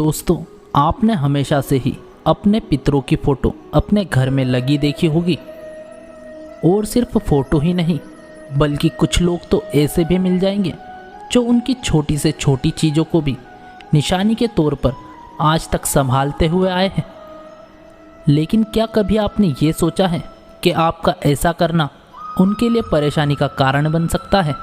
दोस्तों, आपने हमेशा से ही अपने पितरों की फ़ोटो अपने घर में लगी देखी होगी। और सिर्फ फ़ोटो ही नहीं, बल्कि कुछ लोग तो ऐसे भी मिल जाएंगे जो उनकी छोटी से छोटी चीज़ों को भी निशानी के तौर पर आज तक संभालते हुए आए हैं। लेकिन क्या कभी आपने ये सोचा है कि आपका ऐसा करना उनके लिए परेशानी का कारण बन सकता है?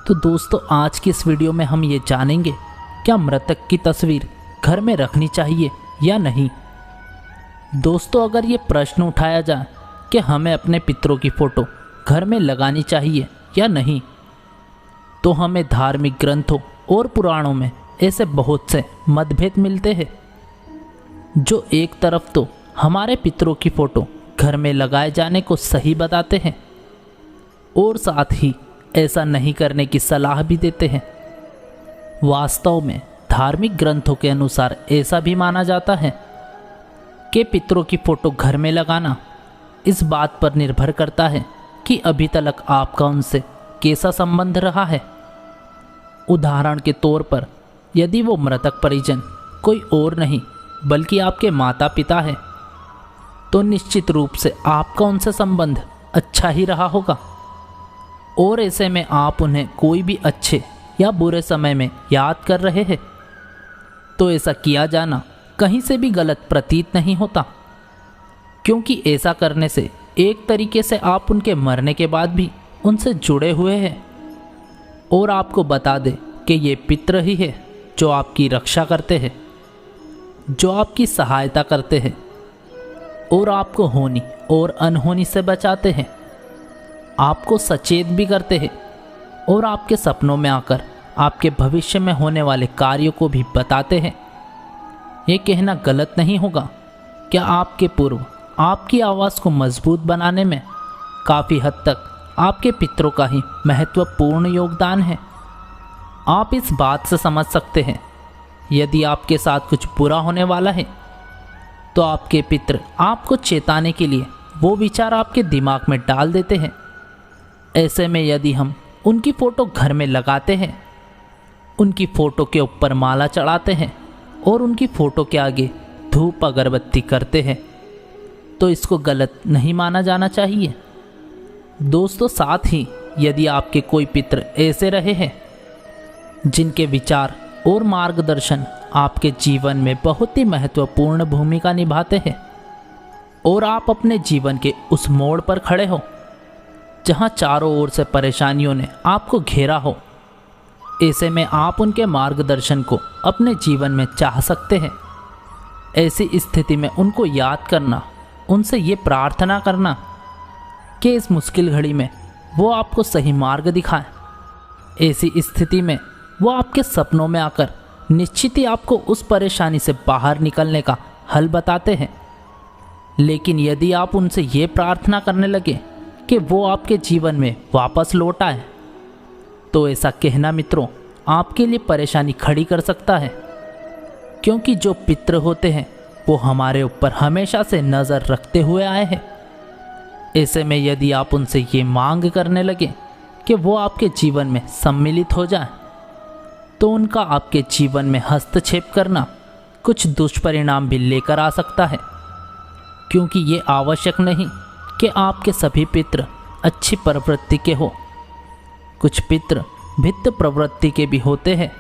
तो दोस्तों, आज की इस वीडियो में हम ये जानेंगे क्या मृतक की तस्वीर घर में रखनी चाहिए या नहीं। दोस्तों, अगर ये प्रश्न उठाया जाए कि हमें अपने पितरों की फ़ोटो घर में लगानी चाहिए या नहीं, तो हमें धार्मिक ग्रंथों और पुराणों में ऐसे बहुत से मतभेद मिलते हैं, जो एक तरफ तो हमारे पितरों की फ़ोटो घर में लगाए जाने को सही बताते हैं और साथ ही ऐसा नहीं करने की सलाह भी देते हैं। वास्तव में धार्मिक ग्रंथों के अनुसार ऐसा भी माना जाता है कि पितरों की फ़ोटो घर में लगाना इस बात पर निर्भर करता है कि अभी तक आपका उनसे कैसा संबंध रहा है। उदाहरण के तौर पर, यदि वो मृतक परिजन कोई और नहीं बल्कि आपके माता पिता है, तो निश्चित रूप से आपका उनसे संबंध अच्छा ही रहा होगा और ऐसे में आप उन्हें कोई भी अच्छे या बुरे समय में याद कर रहे हैं, तो ऐसा किया जाना कहीं से भी गलत प्रतीत नहीं होता, क्योंकि ऐसा करने से एक तरीके से आप उनके मरने के बाद भी उनसे जुड़े हुए हैं। और आपको बता दें कि ये पितृ ही है जो आपकी रक्षा करते हैं, जो आपकी सहायता करते हैं और आपको होनी और अनहोनी से बचाते हैं, आपको सचेत भी करते हैं और आपके सपनों में आकर आपके भविष्य में होने वाले कार्यों को भी बताते हैं। ये कहना गलत नहीं होगा क्या आपके पूर्व आपकी आवाज़ को मजबूत बनाने में काफ़ी हद तक आपके पितरों का ही महत्वपूर्ण योगदान है। आप इस बात से समझ सकते हैं, यदि आपके साथ कुछ बुरा होने वाला है तो आपके पितर आपको चेताने के लिए वो विचार आपके दिमाग में डाल देते हैं। ऐसे में यदि हम उनकी फ़ोटो घर में लगाते हैं, उनकी फ़ोटो के ऊपर माला चढ़ाते हैं और उनकी फ़ोटो के आगे धूप अगरबत्ती करते हैं, तो इसको गलत नहीं माना जाना चाहिए। दोस्तों, साथ ही यदि आपके कोई पितर ऐसे रहे हैं जिनके विचार और मार्गदर्शन आपके जीवन में बहुत ही महत्वपूर्ण भूमिका निभाते हैं और आप अपने जीवन के उस मोड़ पर खड़े हो जहां चारों ओर से परेशानियों ने आपको घेरा हो, ऐसे में आप उनके मार्गदर्शन को अपने जीवन में चाह सकते हैं। ऐसी स्थिति में उनको याद करना, उनसे ये प्रार्थना करना कि इस मुश्किल घड़ी में वो आपको सही मार्ग दिखाएं। ऐसी स्थिति में वो आपके सपनों में आकर निश्चित ही आपको उस परेशानी से बाहर निकलने का हल बताते हैं। लेकिन यदि आप उनसे ये प्रार्थना करने लगे कि वो आपके जीवन में वापस लौट आए, तो ऐसा कहना मित्रों आपके लिए परेशानी खड़ी कर सकता है, क्योंकि जो पितृ होते हैं वो हमारे ऊपर हमेशा से नज़र रखते हुए आए हैं। ऐसे में यदि आप उनसे ये मांग करने लगे कि वो आपके जीवन में सम्मिलित हो जाए, तो उनका आपके जीवन में हस्तक्षेप करना कुछ दुष्परिणाम भी लेकर आ सकता है, क्योंकि ये आवश्यक नहीं कि आपके सभी पितृ अच्छी प्रवृत्ति के हो। कुछ पितृ भित्त प्रवृत्ति के भी होते हैं।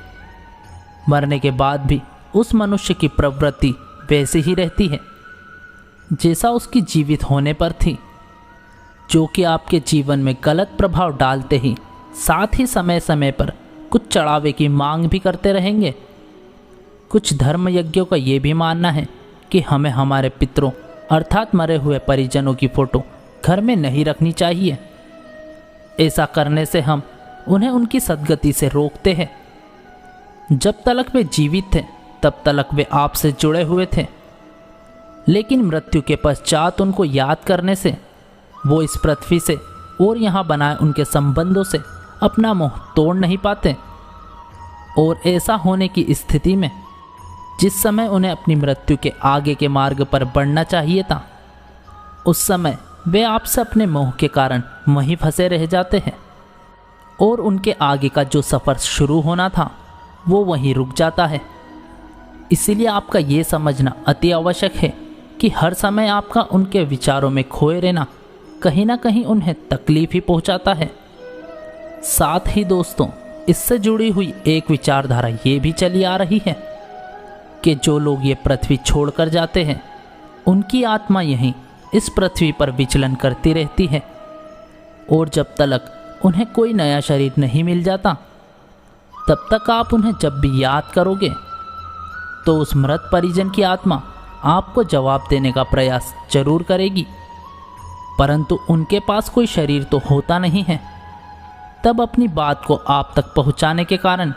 मरने के बाद भी उस मनुष्य की प्रवृत्ति वैसी ही रहती है जैसा उसकी जीवित होने पर थी, जो कि आपके जीवन में गलत प्रभाव डालते ही साथ ही समय समय पर कुछ चढ़ावे की मांग भी करते रहेंगे। कुछ धर्म यज्ञों का ये भी मानना है कि हमें हमारे पितरों अर्थात मरे हुए परिजनों की फ़ोटो घर में नहीं रखनी चाहिए। ऐसा करने से हम उन्हें उनकी सद्गति से रोकते हैं। जब तक वे जीवित थे तब तक वे आपसे जुड़े हुए थे, लेकिन मृत्यु के पश्चात उनको याद करने से वो इस पृथ्वी से और यहाँ बनाए उनके संबंधों से अपना मोह तोड़ नहीं पाते। और ऐसा होने की स्थिति में जिस समय उन्हें अपनी मृत्यु के आगे के मार्ग पर बढ़ना चाहिए था, उस समय वे आपसे अपने मोह के कारण वहीं फंसे रह जाते हैं और उनके आगे का जो सफ़र शुरू होना था वो वहीं रुक जाता है। इसीलिए आपका ये समझना अति आवश्यक है कि हर समय आपका उनके विचारों में खोए रहना कहीं ना कहीं उन्हें तकलीफ ही पहुंचाता है। साथ ही दोस्तों, इससे जुड़ी हुई एक विचारधारा ये भी चली आ रही है कि जो लोग ये पृथ्वी छोड़कर जाते हैं उनकी आत्मा यहीं इस पृथ्वी पर विचलन करती रहती है, और जब तक उन्हें कोई नया शरीर नहीं मिल जाता तब तक आप उन्हें जब भी याद करोगे तो उस मृत परिजन की आत्मा आपको जवाब देने का प्रयास जरूर करेगी, परंतु उनके पास कोई शरीर तो होता नहीं है। तब अपनी बात को आप तक पहुंचाने के कारण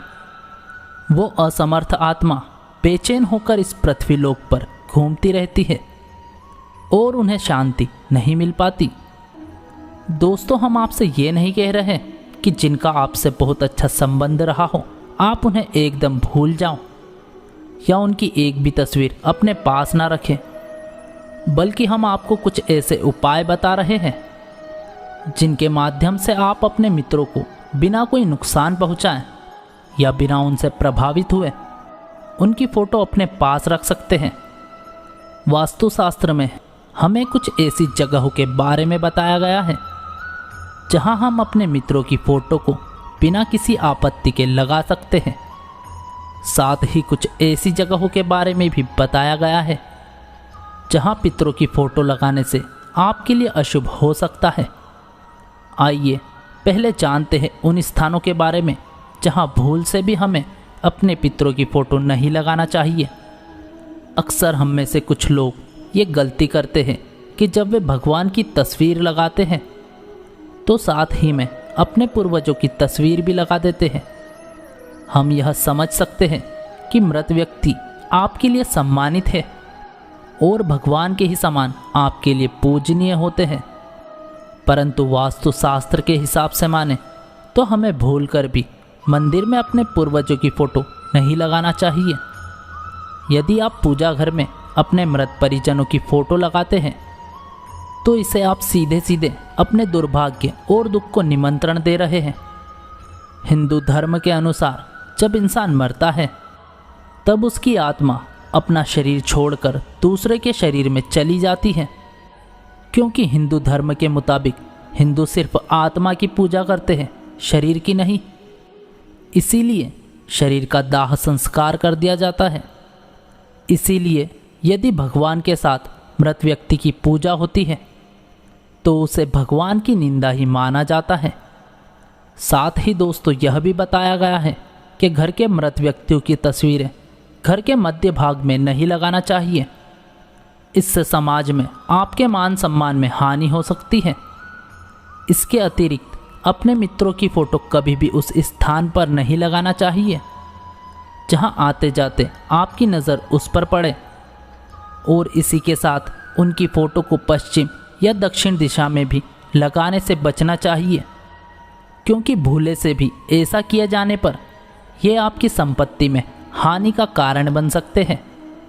वो असमर्थ आत्मा बेचैन होकर इस पृथ्वी लोक पर घूमती रहती है और उन्हें शांति नहीं मिल पाती। दोस्तों, हम आपसे ये नहीं कह रहे कि जिनका आपसे बहुत अच्छा संबंध रहा हो आप उन्हें एकदम भूल जाओ या उनकी एक भी तस्वीर अपने पास ना रखें, बल्कि हम आपको कुछ ऐसे उपाय बता रहे हैं जिनके माध्यम से आप अपने मित्रों को बिना कोई नुकसान पहुंचाएं या बिना उनसे प्रभावित हुए उनकी फ़ोटो अपने पास रख सकते हैं। वास्तुशास्त्र में हमें कुछ ऐसी जगहों के बारे में बताया गया है जहां हम अपने मित्रों की फ़ोटो को बिना किसी आपत्ति के लगा सकते हैं। साथ ही कुछ ऐसी जगहों के बारे में भी बताया गया है जहां पितरों की फ़ोटो लगाने से आपके लिए अशुभ हो सकता है। आइए पहले जानते हैं उन स्थानों के बारे में जहां भूल से भी हमें अपने पितरों की फ़ोटो नहीं लगाना चाहिए। अक्सर हम में से कुछ लोग ये गलती करते हैं कि जब वे भगवान की तस्वीर लगाते हैं तो साथ ही में अपने पूर्वजों की तस्वीर भी लगा देते हैं। हम यह समझ सकते हैं कि मृत व्यक्ति आपके लिए सम्मानित है और भगवान के ही समान आपके लिए पूजनीय होते हैं, परंतु वास्तुशास्त्र के हिसाब से माने तो हमें भूलकर भी मंदिर में अपने पूर्वजों की फ़ोटो नहीं लगाना चाहिए। यदि आप पूजा घर में अपने मृत परिजनों की फ़ोटो लगाते हैं तो इसे आप सीधे सीधे अपने दुर्भाग्य और दुख को निमंत्रण दे रहे हैं। हिंदू धर्म के अनुसार जब इंसान मरता है तब उसकी आत्मा अपना शरीर छोड़कर दूसरे के शरीर में चली जाती है, क्योंकि हिंदू धर्म के मुताबिक हिंदू सिर्फ आत्मा की पूजा करते हैं, शरीर की नहीं। इसीलिए शरीर का दाह संस्कार कर दिया जाता है। इसीलिए यदि भगवान के साथ मृत व्यक्ति की पूजा होती है तो उसे भगवान की निंदा ही माना जाता है। साथ ही दोस्तों, यह भी बताया गया है कि घर के मृत व्यक्तियों की तस्वीरें घर के मध्य भाग में नहीं लगाना चाहिए। इससे समाज में आपके मान सम्मान में हानि हो सकती है। इसके अतिरिक्त अपने मित्रों की फ़ोटो कभी भी उस स्थान पर नहीं लगाना चाहिए जहां आते जाते आपकी नज़र उस पर पड़े, और इसी के साथ उनकी फ़ोटो को पश्चिम या दक्षिण दिशा में भी लगाने से बचना चाहिए, क्योंकि भूले से भी ऐसा किया जाने पर यह आपकी संपत्ति में हानि का कारण बन सकते हैं।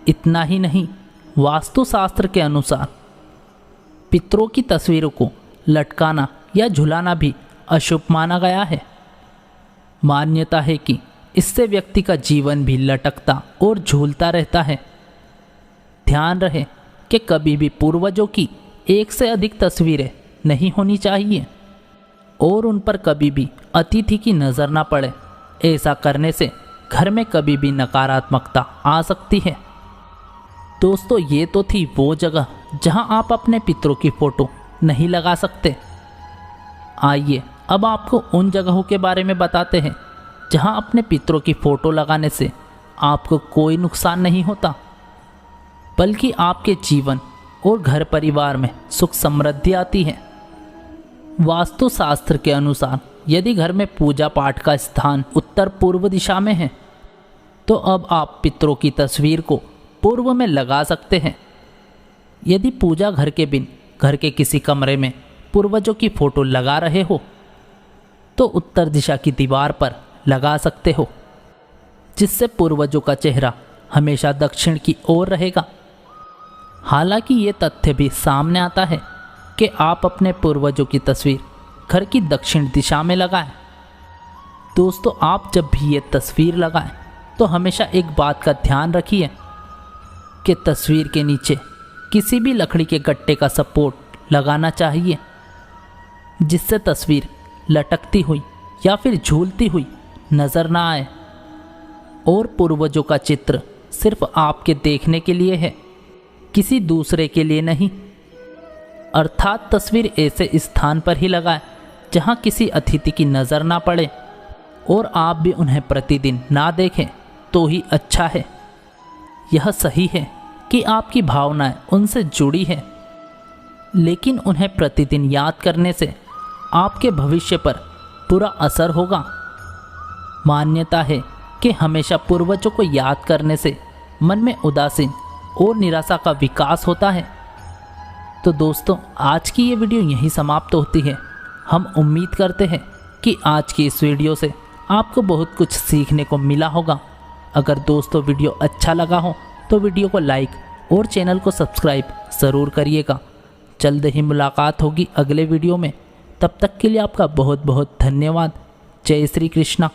इतना ही नहीं, वास्तुशास्त्र के अनुसार पितरों की तस्वीरों को लटकाना या झुलाना भी अशुभ माना गया है। मान्यता है कि इससे व्यक्ति का जीवन भी लटकता और झूलता रहता है। ध्यान रहे कि कभी भी पूर्वजों की एक से अधिक तस्वीरें नहीं होनी चाहिए और उन पर कभी भी अतिथि की नज़र ना पड़े। ऐसा करने से घर में कभी भी नकारात्मकता आ सकती है। दोस्तों, ये तो थी वो जगह जहां आप अपने पितरों की फ़ोटो नहीं लगा सकते। आइए अब आपको उन जगहों के बारे में बताते हैं जहां अपने पितरों की फ़ोटो लगाने से आपको कोई नुकसान नहीं होता, बल्कि आपके जीवन और घर परिवार में सुख समृद्धि आती है। वास्तुशास्त्र के अनुसार यदि घर में पूजा पाठ का स्थान उत्तर पूर्व दिशा में है तो अब आप पितरों की तस्वीर को पूर्व में लगा सकते हैं। यदि पूजा घर के बिन घर के किसी कमरे में पूर्वजों की फ़ोटो लगा रहे हो तो उत्तर दिशा की दीवार पर लगा सकते हो, जिससे पूर्वजों का चेहरा हमेशा दक्षिण की ओर रहेगा। हालांकि ये तथ्य भी सामने आता है कि आप अपने पूर्वजों की तस्वीर घर की दक्षिण दिशा में लगाएं। दोस्तों, आप जब भी ये तस्वीर लगाएं तो हमेशा एक बात का ध्यान रखिए कि तस्वीर के नीचे किसी भी लकड़ी के गट्टे का सपोर्ट लगाना चाहिए, जिससे तस्वीर लटकती हुई या फिर झूलती हुई नज़र ना आए। और पूर्वजों का चित्र सिर्फ आपके देखने के लिए है, किसी दूसरे के लिए नहीं। अर्थात तस्वीर ऐसे स्थान पर ही लगाएं जहां किसी अतिथि की नज़र ना पड़े, और आप भी उन्हें प्रतिदिन ना देखें तो ही अच्छा है। यह सही है कि आपकी भावनाएं उनसे जुड़ी हैं, लेकिन उन्हें प्रतिदिन याद करने से आपके भविष्य पर बुरा असर होगा। मान्यता है कि हमेशा पूर्वजों को याद करने से मन में उदासीन और निराशा का विकास होता है। तो दोस्तों, आज की ये वीडियो यहीं समाप्त होती है। हम उम्मीद करते हैं कि आज की इस वीडियो से आपको बहुत कुछ सीखने को मिला होगा। अगर दोस्तों वीडियो अच्छा लगा हो तो वीडियो को लाइक और चैनल को सब्सक्राइब ज़रूर करिएगा। जल्द ही मुलाकात होगी अगले वीडियो में। तब तक के लिए आपका बहुत बहुत धन्यवाद। जय श्री कृष्णा।